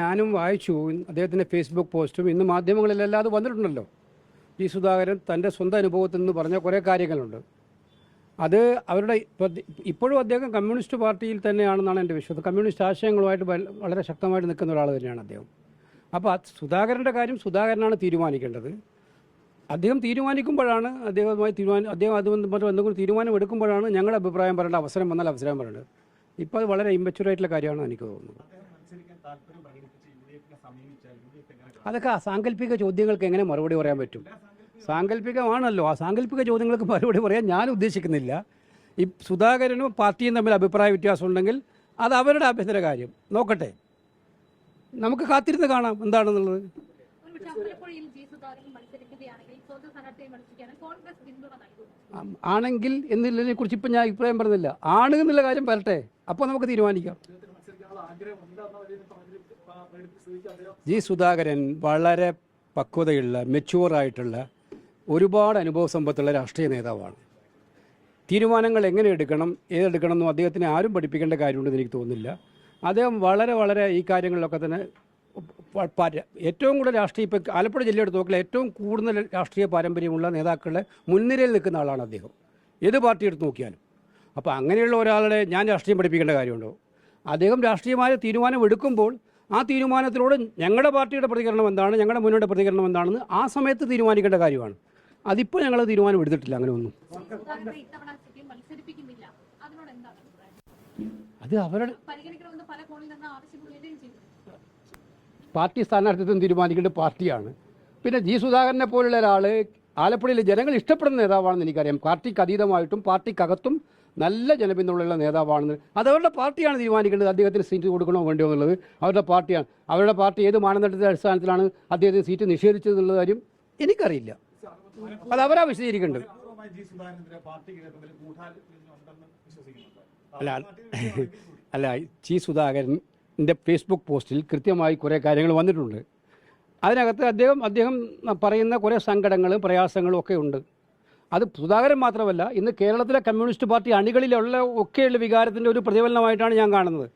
ഞാനും വായിച്ചു അദ്ദേഹത്തിൻ്റെ ഫേസ്ബുക്ക് പോസ്റ്റും ഇന്ന് മാധ്യമങ്ങളിലെല്ലാം അത് വന്നിട്ടുണ്ടല്ലോ. ജി സുധാകരൻ തൻ്റെ സ്വന്തം അനുഭവത്തിൽ നിന്ന് പറഞ്ഞ കുറേ കാര്യങ്ങളുണ്ട്. അത് അവരുടെ ഇപ്പോഴും അദ്ദേഹം കമ്മ്യൂണിസ്റ്റ് പാർട്ടിയിൽ തന്നെയാണെന്നാണ് എൻ്റെ വിശ്വാസം. കമ്മ്യൂണിസ്റ്റ് ആശയങ്ങളുമായിട്ട് വളരെ ശക്തമായിട്ട് നിൽക്കുന്ന ഒരാൾ തന്നെയാണ് അദ്ദേഹം. അപ്പോൾ സുധാകരൻ്റെ കാര്യം സുധാകരനാണ് തീരുമാനിക്കേണ്ടത്. അദ്ദേഹം തീരുമാനിക്കുമ്പോഴാണ് അദ്ദേഹം അതുകൊണ്ട് എന്തെങ്കിലും തീരുമാനം എടുക്കുമ്പോഴാണ് ഞങ്ങളുടെ അഭിപ്രായം പറയേണ്ട അവസരം വന്നാൽ അവസരം പറയേണ്ടത്. ഇപ്പോൾ അത് വളരെ ഇമ്മച്യൂറായിട്ടുള്ള കാര്യമാണെന്ന് എനിക്ക് തോന്നുന്നത്. അതൊക്കെ സാങ്കല്പിക ചോദ്യങ്ങൾക്ക് എങ്ങനെ മറുപടി പറയാൻ പറ്റും? സാങ്കല്പികമാണല്ലോ. ആ സാങ്കല്പിക ചോദ്യങ്ങൾക്ക് മറുപടി പറയാൻ ഞാൻ ഉദ്ദേശിക്കുന്നില്ല. ഈ സുധാകരനും പാർട്ടിയും തമ്മിൽ അഭിപ്രായ വ്യത്യാസം ഉണ്ടെങ്കിൽ അത് അവരുടെ ആഭ്യന്തര കാര്യം നോക്കട്ടെ. നമുക്ക് കാത്തിരുന്ന് കാണാം എന്താണെന്നുള്ളത്. ആണെങ്കിൽ എന്നതിനെ കുറിച്ച് ഇപ്പം ഞാൻ അഭിപ്രായം പറഞ്ഞില്ല. ആണ് എന്നുള്ള കാര്യം വരട്ടെ, അപ്പോൾ നമുക്ക് തീരുമാനിക്കാം. ജി സുധാകരൻ വളരെ പക്വതയുള്ള മെച്യൂറായിട്ടുള്ള ഒരുപാട് അനുഭവ സമ്പത്തുള്ള രാഷ്ട്രീയ നേതാവാണ്. തീരുമാനങ്ങൾ എങ്ങനെ എടുക്കണം ഏതെടുക്കണം എന്നും അദ്ദേഹത്തിന് ആരും പഠിപ്പിക്കേണ്ട കാര്യമുണ്ടെന്ന് എനിക്ക് തോന്നുന്നില്ല. അദ്ദേഹം വളരെ ഈ കാര്യങ്ങളിലൊക്കെ തന്നെ ഏറ്റവും കൂടുതൽ രാഷ്ട്രീയ ഇപ്പോൾ ആലപ്പുഴ ജില്ലയെടുത്ത് നോക്കിയാൽ ഏറ്റവും കൂടുതൽ രാഷ്ട്രീയ പാരമ്പര്യമുള്ള നേതാക്കളുടെ മുൻനിരയിൽ നിൽക്കുന്ന ആളാണ് അദ്ദേഹം, ഏത് പാർട്ടി എടുത്ത് നോക്കിയാലും. അപ്പോൾ അങ്ങനെയുള്ള ഒരാളുടെ ഞാൻ രാഷ്ട്രീയം പഠിപ്പിക്കേണ്ട കാര്യമുണ്ടോ? അദ്ദേഹം രാഷ്ട്രീയമായ തീരുമാനം എടുക്കുമ്പോൾ ആ തീരുമാനത്തിലൂടെ ഞങ്ങളുടെ പാർട്ടിയുടെ പ്രതികരണം എന്താണ്, ഞങ്ങളുടെ മുന്നോട്ട് പ്രതികരണം എന്താണെന്ന് ആ സമയത്ത് തീരുമാനിക്കേണ്ട കാര്യമാണ്. അതിപ്പോൾ ഞങ്ങൾ തീരുമാനം എടുത്തിട്ടില്ല. അങ്ങനെ ഒന്നും അത് അവരുടെ പാർട്ടി സ്ഥാനാർത്ഥിത്വം തീരുമാനിക്കേണ്ട പാർട്ടിയാണ്. പിന്നെ ജി സുധാകരനെ പോലുള്ള ഒരാൾ ആലപ്പുഴയിലെ ജനങ്ങൾ ഇഷ്ടപ്പെടുന്ന നേതാവാണെന്ന് എനിക്കറിയാം. പാർട്ടിക്ക് അതീതമായിട്ടും പാർട്ടിക്കകത്തും നല്ല ജനപിന്തുണയുള്ള നേതാവാണെന്ന് അതവരുടെ പാർട്ടിയാണ് തീരുമാനിക്കേണ്ടത്. അദ്ദേഹത്തിന് സീറ്റ് കൊടുക്കണോ വേണ്ടോ എന്നുള്ളത് അവരുടെ പാർട്ടിയാണ്. അവരുടെ പാർട്ടി ഏത് മാനദണ്ഡത്തിന്റെ അടിസ്ഥാനത്തിലാണ് അദ്ദേഹത്തിന് സീറ്റ് നിഷേധിച്ചതെന്നുള്ള കാര്യം എനിക്കറിയില്ല. അത് അവരാ വിശദീകരിക്കേണ്ടത്. അല്ല ജി സുധാകരൻ്റെ ഫേസ്ബുക്ക് പോസ്റ്റിൽ കൃത്യമായി കുറേ കാര്യങ്ങൾ വന്നിട്ടുണ്ട്. അതിനകത്ത് അദ്ദേഹം പറയുന്ന കുറേ സങ്കടങ്ങളും പ്രയാസങ്ങളും ഒക്കെ ഉണ്ട്. അത് സുധാകരൻ മാത്രമല്ല, ഇന്ന് കേരളത്തിലെ കമ്മ്യൂണിസ്റ്റ് പാർട്ടി അണികളിലുള്ള ഒക്കെയുള്ള വികാരത്തിൻ്റെ ഒരു പ്രതിഫലനമായിട്ടാണ് ഞാൻ കാണുന്നത്.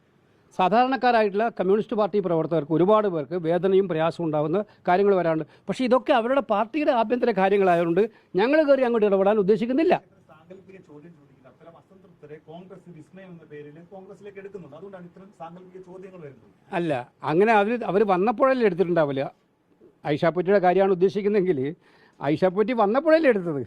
സാധാരണക്കാരായിട്ടുള്ള കമ്മ്യൂണിസ്റ്റ് പാർട്ടി പ്രവർത്തകർക്ക് ഒരുപാട് പേർക്ക് വേദനയും പ്രയാസവും ഉണ്ടാകുന്ന കാര്യങ്ങൾ വരാറുണ്ട്. പക്ഷേ ഇതൊക്കെ അവരുടെ പാർട്ടിയുടെ ആഭ്യന്തര കാര്യങ്ങളായതുകൊണ്ട് ഞങ്ങൾ കയറി അങ്ങോട്ട് ഇടപെടാൻ ഉദ്ദേശിക്കുന്നില്ല. അല്ല, അങ്ങനെ അവർ വന്നപ്പോഴല്ലേ എടുത്തിട്ടുണ്ടാവില്ല. ഐഷാപ്പറ്റിയുടെ കാര്യമാണ് ഉദ്ദേശിക്കുന്നതെങ്കിൽ ഐഷാപ്പറ്റി വന്നപ്പോഴല്ലേ എടുത്തത്.